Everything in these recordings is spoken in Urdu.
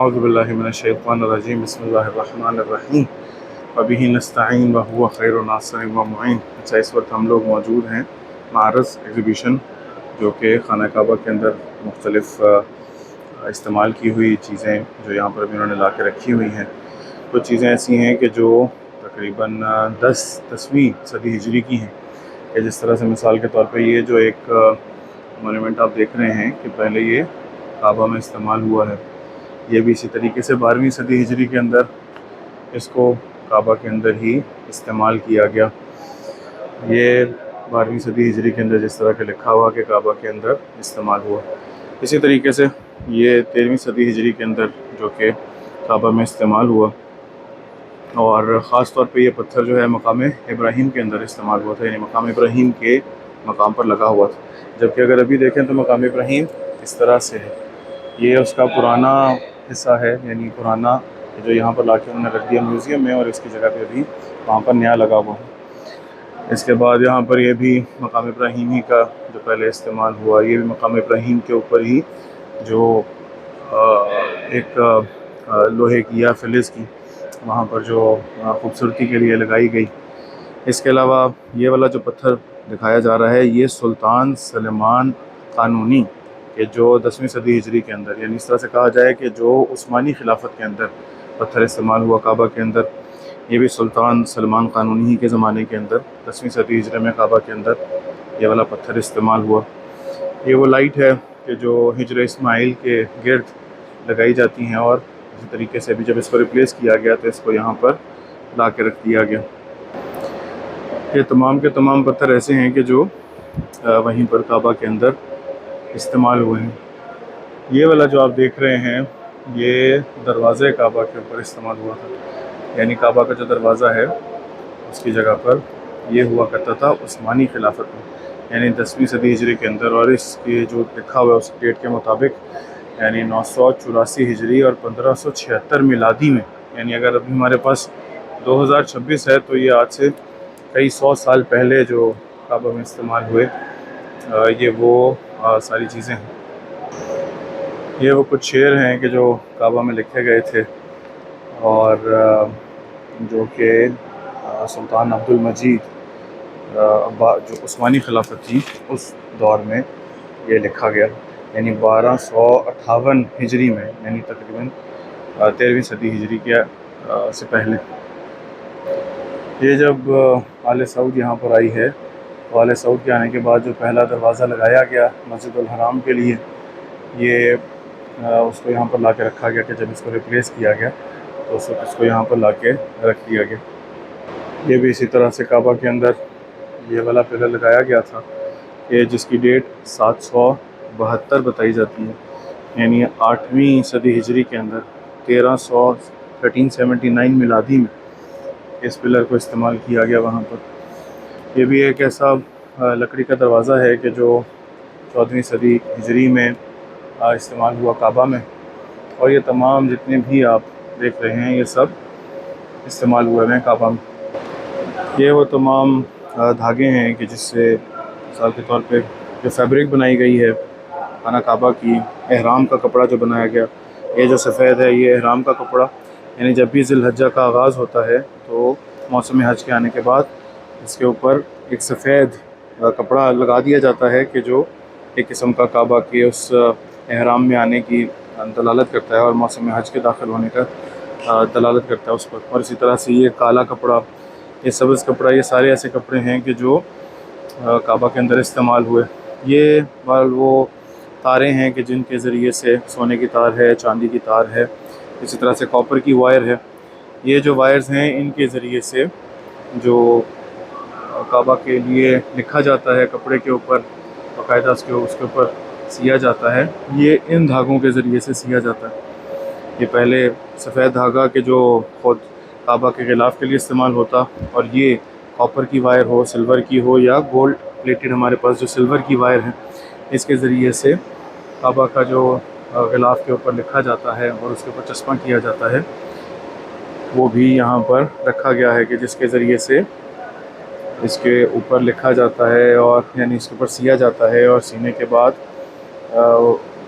اعوذ باللہ من الشیطان الرجیم بسم اللہ الرحمن الرحیم وبہ نستعین وہو خیر الناصر و معین۔ اچھا، اس وقت ہم لوگ موجود ہیں معرض ایگزیبیشن، جو کہ خانہ کعبہ کے اندر مختلف استعمال کی ہوئی چیزیں جو یہاں پر بھی انہوں نے لا کے رکھی ہوئی ہیں۔ کچھ چیزیں ایسی ہیں کہ جو تقریباً 10ویں صدی ہجری کی ہیں، کہ جس طرح سے مثال کے طور پہ یہ جو ایک مونومنٹ آپ دیکھ رہے ہیں کہ پہلے یہ کعبہ میں استعمال ہوا ہے، یہ بھی اسی طریقے سے 12ویں صدی ہجری کے اندر اس کو کعبہ کے اندر ہی استعمال کیا گیا۔ یہ 12ویں صدی ہجری کے اندر جس طرح کہ لکھا ہوا کہ کعبہ کے اندر استعمال ہوا، اسی طریقے سے یہ 13ویں صدی ہجری کے اندر جو کہ کعبہ میں استعمال ہوا، اور خاص طور پہ یہ پتھر جو ہے مقام ابراہیم کے اندر استعمال ہوا تھا، یعنی مقام ابراہیم کے مقام پر لگا ہوا تھا۔ جبکہ اگر ابھی دیکھیں تو مقام ابراہیم اس طرح سے ہے، یہ اس کا پرانا حصہ ہے، یعنی پرانا جو یہاں پر لا کے انہوں نے رکھ دیا میوزیم میں، اور اس کی جگہ پہ ابھی وہاں پر نیا لگا ہوا ہے۔ اس کے بعد یہاں پر یہ بھی مقام ابراہیمی کا جو پہلے استعمال ہوا، یہ بھی مقام ابراہیم کے اوپر ہی جو ایک لوہے کی یا فلز کی وہاں پر جو خوبصورتی کے لیے لگائی گئی۔ اس کے علاوہ یہ والا جو پتھر دکھایا جا رہا ہے، یہ سلطان سلمان قانونی کہ جو 10ویں صدی ہجری کے اندر، یعنی اس طرح سے کہا جائے کہ جو عثمانی خلافت کے اندر پتھر استعمال ہوا کعبہ کے اندر، یہ بھی سلطان سلمان قانونی ہی کے زمانے کے اندر 10ویں صدی ہجری میں کعبہ کے اندر یہ والا پتھر استعمال ہوا۔ یہ وہ لائٹ ہے کہ جو ہجر اسماعیل کے گرد لگائی جاتی ہیں، اور اسی طریقے سے بھی جب اس کو ریپلیس کیا گیا تو اس کو یہاں پر لا کے رکھ دیا گیا۔ یہ تمام کے تمام پتھر ایسے ہیں کہ جو وہیں پر کعبہ کے اندر استعمال ہوئے ہیں۔ یہ والا جو آپ دیکھ رہے ہیں، یہ دروازے کعبہ کے اوپر استعمال ہوا تھا، یعنی کعبہ کا جو دروازہ ہے اس کی جگہ پر یہ ہوا کرتا تھا عثمانی خلافت میں، یعنی 10ویں صدی ہجری کے اندر، اور اس کی جو لکھا ہوا ہے اس ڈیٹ کے مطابق یعنی 984 ہجری اور 1576 میلادی میں، یعنی اگر ابھی ہمارے پاس 2026 ہے تو یہ آج سے کئی سو سال پہلے جو کعبہ میں استعمال ہوئے یہ وہ ساری چیزیں ہیں۔ یہ وہ کچھ شعر ہیں کہ جو کعبہ میں لکھے گئے تھے، اور جو کہ سلطان عبد المجید جو عثمانی خلافت تھی اس دور میں یہ لکھا گیا، یعنی 1258 ہجری میں، یعنی تقریباً 13ویں صدی ہجری کے سے پہلے۔ یہ جب آل سعود یہاں پر آئی ہے، تو آل سعود کے آنے کے بعد جو پہلا دروازہ لگایا گیا مسجد الحرام کے لیے، یہ اس کو یہاں پر لا کے رکھا گیا کہ جب اس کو ریپلیس کیا گیا تو اس وقت اس کو یہاں پر لا کے رکھ دیا گیا۔ یہ بھی اسی طرح سے کعبہ کے اندر یہ والا پلر لگایا گیا تھا کہ جس کی ڈیٹ 772 بتائی جاتی ہے، یعنی 8ویں صدی ہجری کے اندر 1379 میلادی میں اس پلر کو استعمال کیا گیا وہاں پر۔ یہ بھی ایک ایسا لکڑی کا دروازہ ہے کہ جو 14ویں صدی ہجری میں استعمال ہوا کعبہ میں، اور یہ تمام جتنے بھی آپ دیکھ رہے ہیں یہ سب استعمال ہوئے ہیں کعبہ میں۔ یہ وہ تمام دھاگے ہیں کہ جس سے مثال کے طور پہ جو فیبرک بنائی گئی ہے خانہ کعبہ کی، احرام کا کپڑا جو بنایا گیا، یہ جو سفید ہے یہ احرام کا کپڑا، یعنی جب بھی ذی الحجہ کا آغاز ہوتا ہے تو موسم حج کے آنے کے بعد اس کے اوپر ایک سفید کپڑا لگا دیا جاتا ہے کہ جو ایک قسم کا کعبہ کے اس احرام میں آنے کی دلالت کرتا ہے، اور موسم حج کے داخل ہونے کا دلالت کرتا ہے اس پر۔ اور اسی طرح سے یہ کالا کپڑا، یہ سبز کپڑا، یہ سارے ایسے کپڑے ہیں کہ جو کعبہ کے اندر استعمال ہوئے۔ یہ وہ تاریں ہیں کہ جن کے ذریعے سے سونے کی تار ہے، چاندی کی تار ہے، اسی طرح سے کاپر کی وائر ہے۔ یہ جو وائرز ہیں ان کے ذریعے سے جو کعبہ کے لیے لکھا جاتا ہے کپڑے کے اوپر، باقاعدہ اس کے اوپر سیا جاتا ہے، یہ ان دھاگوں کے ذریعے سے سیا جاتا ہے۔ یہ پہلے سفید دھاگا کہ جو خود کعبہ کے غلاف کے لیے استعمال ہوتا، اور یہ کاپر کی وائر ہو، سلور کی ہو، یا گولڈ پلیٹڈ ہمارے پاس جو سلور کی وائر ہے، اس کے ذریعے سے کعبہ کا جو غلاف کے اوپر لکھا جاتا ہے اور اس کے اوپر چسپاں کیا جاتا ہے، وہ بھی یہاں پر رکھا گیا ہے کہ جس کے ذریعے سے اس کے اوپر لکھا جاتا ہے، اور یعنی اس کے اوپر سیا جاتا ہے، اور سینے کے بعد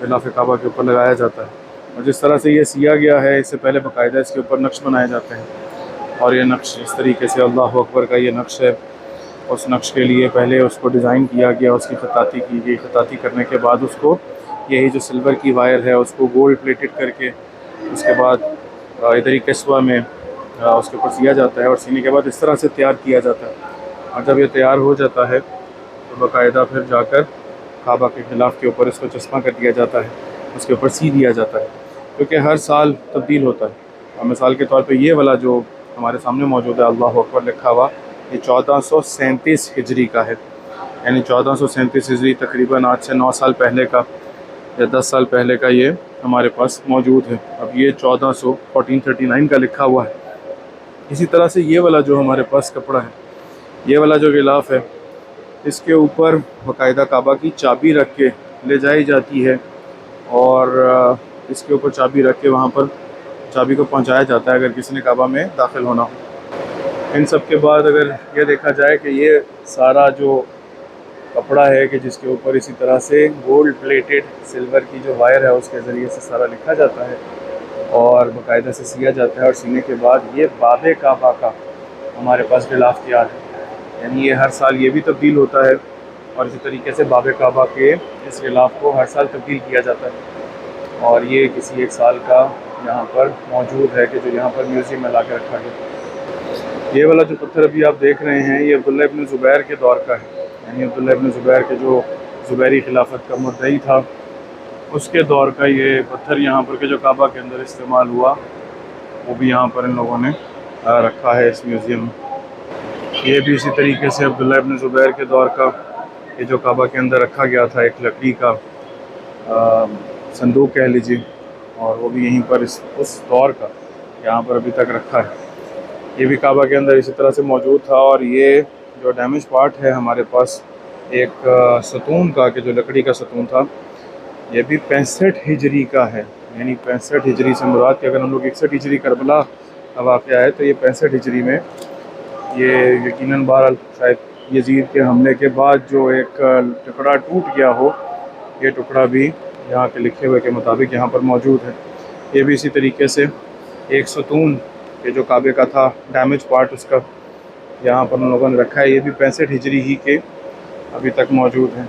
غلاف کعبہ کے اوپر لگایا جاتا ہے۔ اور جس طرح سے یہ سیا گیا ہے، اس سے پہلے باقاعدہ اس کے اوپر نقش بنائے جاتے ہیں، اور یہ نقش اس طریقے سے اللہ اکبر کا یہ نقش ہے۔ اس نقش کے لیے پہلے اس کو ڈیزائن کیا گیا، اس کی خطاطی کی گئی، خطاطی کرنے کے بعد اس کو یہی جو سلور کی وائر ہے اس کو گولڈ پلیٹڈ کر کے اس کے بعد ادھر ہی کسوہ میں اس کے اوپر سیا جاتا ہے، اور سینے کے بعد اس طرح سے تیار کیا جاتا ہے۔ اور جب یہ تیار ہو جاتا ہے تو باقاعدہ پھر جا کر کعبہ کے غلاف کے اوپر اس کو چسپاں کر دیا جاتا ہے، اس کے اوپر سی دیا جاتا ہے، کیونکہ ہر سال تبدیل ہوتا ہے۔ اور مثال کے طور پہ یہ والا جو ہمارے سامنے موجود ہے اللہ اکبر لکھا ہوا، یہ 1437 ہجری کا ہے، یعنی 1437 ہجری تقریباً آج سے 9 سال پہلے کا یا 10 سال پہلے کا یہ ہمارے پاس موجود ہے۔ اب یہ 1439 کا لکھا ہوا ہے۔ اسی طرح سے یہ والا جو ہمارے پاس کپڑا ہے، یہ والا جو غلاف ہے، اس کے اوپر باقاعدہ کعبہ کی چابی رکھ کے لے جائی جاتی ہے، اور اس کے اوپر چابی رکھ کے وہاں پر چابی کو پہنچایا جاتا ہے اگر کسی نے کعبہ میں داخل ہونا ہو۔ ان سب کے بعد اگر یہ دیکھا جائے کہ یہ سارا جو کپڑا ہے کہ جس کے اوپر اسی طرح سے گولڈ پلیٹڈ سلور کی جو وائر ہے اس کے ذریعے سے سارا لکھا جاتا ہے اور باقاعدہ سے سیا جاتا ہے، اور سینے کے بعد یہ باب کعبہ کا ہمارے پاس غلاف تیار ہے، یعنی یہ ہر سال یہ بھی تبدیل ہوتا ہے، اور اسی طریقے سے باب کعبہ کے اس غلاف کو ہر سال تبدیل کیا جاتا ہے، اور یہ کسی ایک سال کا یہاں پر موجود ہے کہ جو یہاں پر میوزیم میں لا کے رکھا گیا۔ یہ والا جو پتھر ابھی آپ دیکھ رہے ہیں یہ عبداللہ ابن زبیر کے دور کا ہے، یعنی عبداللہ ابن زبیر کے جو زبیری خلافت کا مدعی تھا اس کے دور کا یہ پتھر یہاں پر کے جو کعبہ کے اندر استعمال ہوا وہ بھی یہاں پر ان لوگوں نے رکھا ہے اس میوزیم میں۔ یہ بھی اسی طریقے سے عبداللہ ابن زبیر کے دور کا یہ جو کعبہ کے اندر رکھا گیا تھا، ایک لکڑی کا صندوق کہہ لیجیے، اور وہ بھی یہیں پر اس دور کا یہاں پر ابھی تک رکھا ہے۔ یہ بھی کعبہ کے اندر اسی طرح سے موجود تھا، اور یہ جو ڈیمیج پارٹ ہے ہمارے پاس ایک ستون کا کہ جو لکڑی کا ستون تھا، یہ بھی 65 ہجری کا ہے، یعنی 65 ہجری سے مراد کہ اگر ہم لوگ 61 ہجری کربلا کا واقعہ ہے تو یہ 65 ہجری میں یہ یقیناً بہرحال شاید یزید کے حملے کے بعد جو ایک ٹکڑا ٹوٹ گیا ہو، یہ ٹکڑا بھی یہاں کے لکھے ہوئے کے مطابق یہاں پر موجود ہے۔ یہ بھی اسی طریقے سے ایک ستون کہ جو کعبے کا تھا ڈیمیج پارٹ اس کا یہاں پر ان لوگوں نے رکھا ہے، یہ بھی 65 ہجری ہی کے ابھی تک موجود ہیں۔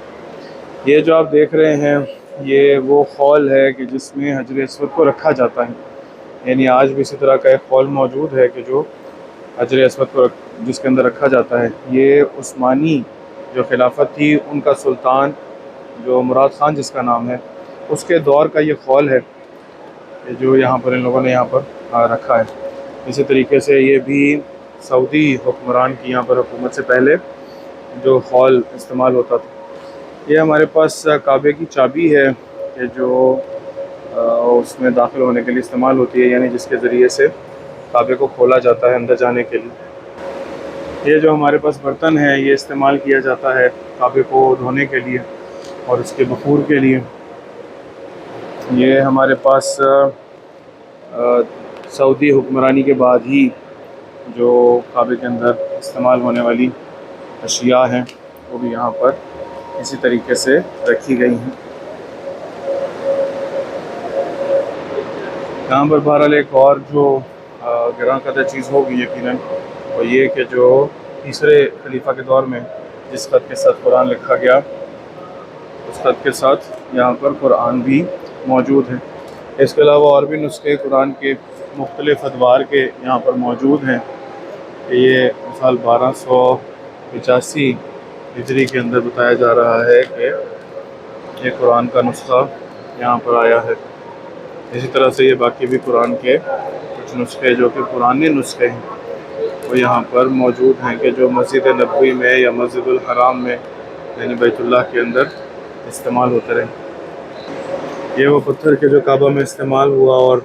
یہ جو آپ دیکھ رہے ہیں یہ وہ خول ہے کہ جس میں حجر اسود کو رکھا جاتا ہے، یعنی آج بھی اسی طرح کا ایک خول موجود ہے کہ جو حجر اسود کو جس کے اندر رکھا جاتا ہے۔ یہ عثمانی جو خلافت تھی ان کا سلطان جو مراد خان جس کا نام ہے، اس کے دور کا یہ خول ہے جو یہاں پر ان لوگوں نے یہاں پر رکھا ہے۔ اسی طریقے سے یہ بھی سعودی حکمران کی یہاں پر حکومت سے پہلے جو خول استعمال ہوتا تھا۔ یہ ہمارے پاس کعبے کی چابی ہے کہ جو اس میں داخل ہونے کے لیے استعمال ہوتی ہے، یعنی جس کے ذریعے سے کعبے کو کھولا جاتا ہے اندر جانے کے لیے۔ یہ جو ہمارے پاس برتن ہے یہ استعمال کیا جاتا ہے کعبے کو دھونے کے لیے اور اس کے بخور کے لیے۔ یہ ہمارے پاس سعودی حکمرانی کے بعد ہی جو کعبے کے اندر استعمال ہونے والی اشیاء ہیں وہ بھی یہاں پر اسی طریقے سے رکھی گئی ہیں۔ یہاں پر بہرحال ایک اور جو گراں قدر چیز ہوگی یقیناً وہ یہ کہ جو تیسرے خلیفہ کے دور میں جس خط کے ساتھ قرآن لکھا گیا اس خط کے ساتھ یہاں پر قرآن بھی موجود ہے۔ اس کے علاوہ اور بھی نسخے قرآن کے مختلف ادوار کے یہاں پر موجود ہیں کہ یہ سال 1285 ہجری کے اندر بتایا جا رہا ہے کہ یہ قرآن کا نسخہ یہاں پر آیا ہے۔ اسی طرح سے یہ باقی بھی قرآن کے کچھ نسخے جو کہ پرانے نسخے ہیں وہ یہاں پر موجود ہیں کہ جو مسجد نبوی میں یا مسجد الحرام میں یعنی بیت اللہ کے اندر استعمال ہوتے رہے۔ یہ وہ پتھر کے جو کعبہ میں استعمال ہوا اور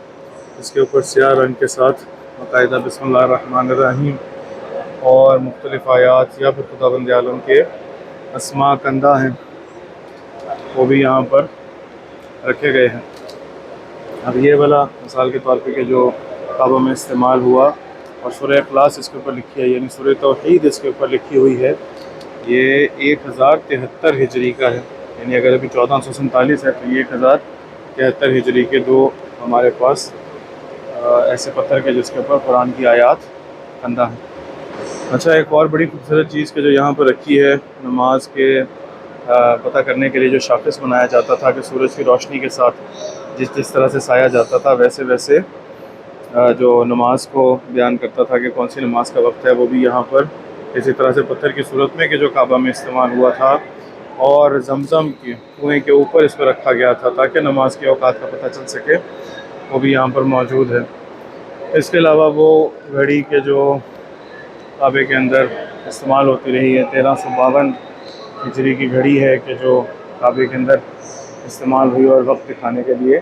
اس کے اوپر سیاہ رنگ کے ساتھ باقاعدہ بسم اللہ الرحمن الرحیم اور مختلف آیات یا پھر خداوند عالم کے اسماء کندہ ہیں وہ بھی یہاں پر رکھے گئے ہیں۔ اب یہ والا مثال کے طور پہ کہ جو کعبہ میں استعمال ہوا اور سورہ اخلاص اس کے اوپر لکھی ہے، یعنی سورہ توحید اس کے اوپر لکھی ہوئی ہے، یہ 1073 ہجری کا ہے، یعنی اگر ابھی 1447 ہے تو یہ 1073 ہجری کے 2 ہمارے پاس ایسے پتھر کے جس کے اوپر قرآن کی آیات کندہ ہیں۔ اچھا، ایک اور بڑی خوبصورت چیز کہ جو یہاں پر رکھی ہے، نماز کے پتہ کرنے کے لیے جو شاخص بنایا جاتا تھا کہ سورج کی روشنی کے ساتھ جس طرح سے سایہ جاتا تھا، ویسے ویسے جو نماز کو بیان کرتا تھا کہ کون سی نماز کا وقت ہے، وہ بھی یہاں پر اسی طرح سے پتھر کی صورت میں کہ جو کعبہ میں استعمال ہوا تھا، اور زمزم کے کنویں کے اوپر اس کو رکھا گیا تھا تاکہ نماز کے اوقات کا پتہ چل سکے، وہ بھی یہاں پر موجود ہے۔ اس کے علاوہ وہ گھڑی کے جو کعبے کے اندر استعمال ہوتی رہی ہے، 1352 ہجری کی گھڑی ہے کہ جو کعبے کے اندر استعمال ہوئی اور وقت دکھانے کے لیے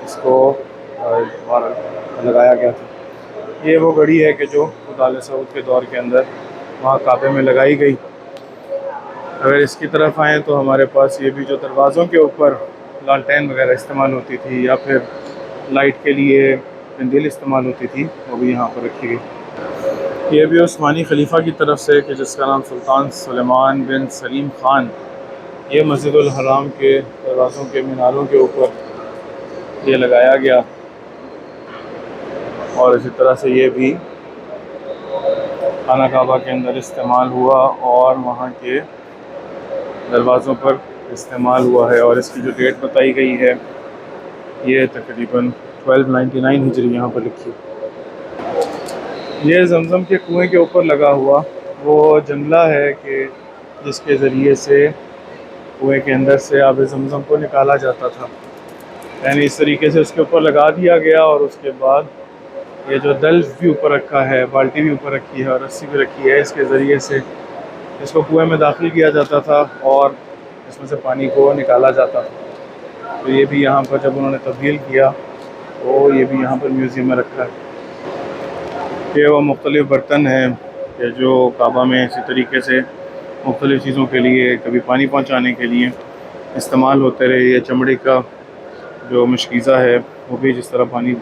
اس کو لگایا گیا تھا۔ یہ وہ گھڑی ہے کہ جو خود آل سعود کے دور کے اندر وہاں کعبے میں لگائی گئی۔ اگر اس کی طرف آئیں تو ہمارے پاس یہ بھی جو دروازوں کے اوپر لالٹین وغیرہ استعمال ہوتی تھی یا پھر لائٹ کے لیے قندیل استعمال ہوتی تھی، وہ بھی یہاں پر رکھی گئی۔ یہ بھی عثمانی خلیفہ کی طرف سے کہ جس کا نام سلطان سلیمان بن سلیم خان، یہ مسجد الحرام کے دروازوں کے میناروں کے اوپر یہ لگایا گیا، اور اسی طرح سے یہ بھی خانہ کعبہ کے اندر استعمال ہوا اور وہاں کے دروازوں پر استعمال ہوا ہے، اور اس کی جو ڈیٹ بتائی گئی ہے یہ تقریباً 1299 ہجری یہاں پر لکھی۔ یہ زمزم کے کنویں کے اوپر لگا ہوا وہ جنگلہ ہے کہ جس کے ذریعے سے کنویں کے اندر سے آب زمزم کو نکالا جاتا تھا، یعنی اس طریقے سے اس کے اوپر لگا دیا گیا، اور اس کے بعد یہ جو دلف بھی اوپر رکھا ہے، بالٹی بھی اوپر رکھی ہے اور رسی بھی رکھی ہے، اس کے ذریعے سے اس کو کنویں میں داخل کیا جاتا تھا اور اس میں سے پانی کو نکالا جاتا تھا۔ تو یہ بھی یہاں پر جب انہوں نے تبدیل کیا تو یہ بھی یہاں پر میوزیم میں رکھا ہے۔ یہ وہ مختلف برتن ہیں کہ جو کعبہ میں اسی طریقے سے مختلف چیزوں کے لیے، کبھی پانی پہنچانے کے لیے استعمال ہوتے رہے۔ یہ چمڑی کا جو مشکیزہ ہے وہ بھی جس طرح پانی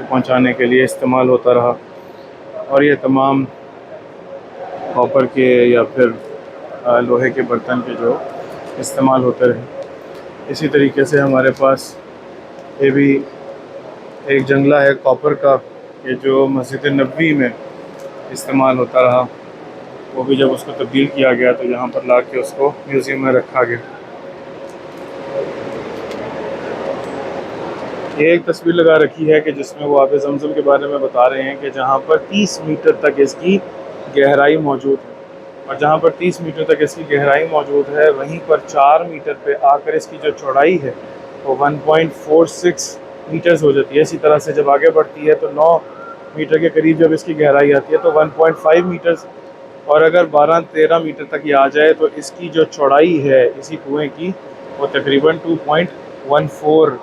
پہنچانے کے لیے استعمال ہوتا رہا، اور یہ تمام کاپر کے یا پھر لوہے کے برتن کے جو استعمال ہوتے رہے۔ اسی طریقے سے ہمارے پاس یہ بھی ایک جنگلہ ہے کاپر کا کہ جو مسجد نبوی میں استعمال ہوتا رہا، وہ بھی جب اس کو تبدیل کیا گیا تو یہاں پر لا کے اس کو میوزیم میں رکھا گیا۔ یہ ایک تصویر لگا رکھی ہے کہ جس میں وہ آب زمزم کے بارے میں بتا رہے ہیں کہ جہاں پر 30 میٹر تک اس کی گہرائی موجود ہے، اور جہاں پر 30 میٹر تک اس کی گہرائی موجود ہے وہیں پر 4 میٹر پہ آ کر اس کی جو چوڑائی ہے وہ 1.46 میٹرز ہو جاتی ہے۔ اسی طرح سے جب آگے بڑھتی ہے تو 9 میٹر کے قریب جب اس کی گہرائی آتی ہے تو 1.5 میٹرز، اور اگر 12-13 میٹر تک یہ آ جائے تو اس کی جو چوڑائی ہے اسی کنویں کی وہ تقریباً 2.14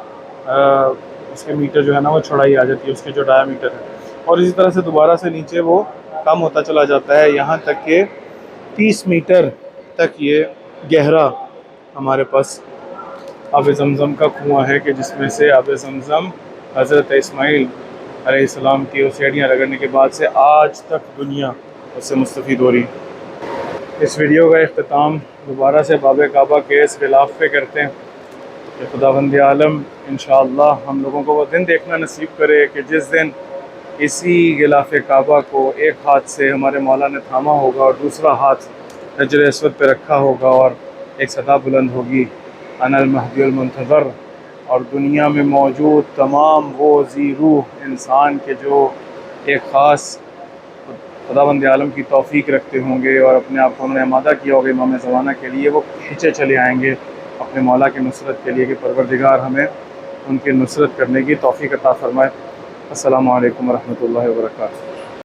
اس کے میٹر جو ہے نا وہ چوڑائی آ جاتی ہے، اس کے جو ڈایا میٹر ہے، اور اسی طرح سے دوبارہ سے نیچے وہ کم ہوتا چلا جاتا ہے یہاں تک کہ 30 میٹر تک یہ گہرا ہمارے پاس آب زمزم کا کنواں ہے کہ جس میں سے آب زمزم حضرت اسماعیل علیہ السلام کی سیڑھیاں رگڑنے کے بعد سے آج تک دنیا اس سے مستفید ہو رہی۔ اس ویڈیو کا اختتام دوبارہ سے باب کعبہ کے اس غلاف پہ کرتے ہیں کہ خداوند عالم انشاءاللہ ہم لوگوں کو وہ دن دیکھنا نصیب کرے کہ جس دن اسی غلاف کعبہ کو ایک ہاتھ سے ہمارے مولا نے تھاما ہوگا اور دوسرا ہاتھ حجر اسود پہ رکھا ہوگا، اور ایک صدا بلند ہوگی، انا المہدی المنتظر، اور دنیا میں موجود تمام وہ ذی روح انسان کے جو ایک خاص خداوند عالم کی توفیق رکھتے ہوں گے اور اپنے آپ کو انہوں نے آمادہ کیا ہوگا امام زمانہ کے لیے، وہ کھینچے چلے آئیں گے اپنے مولا کی نصرت کے لیے کہ پروردگار ہمیں ان کی نصرت کرنے کی توفیق عطا فرمائے۔ السلام علیکم ورحمۃ اللہ وبرکاتہ۔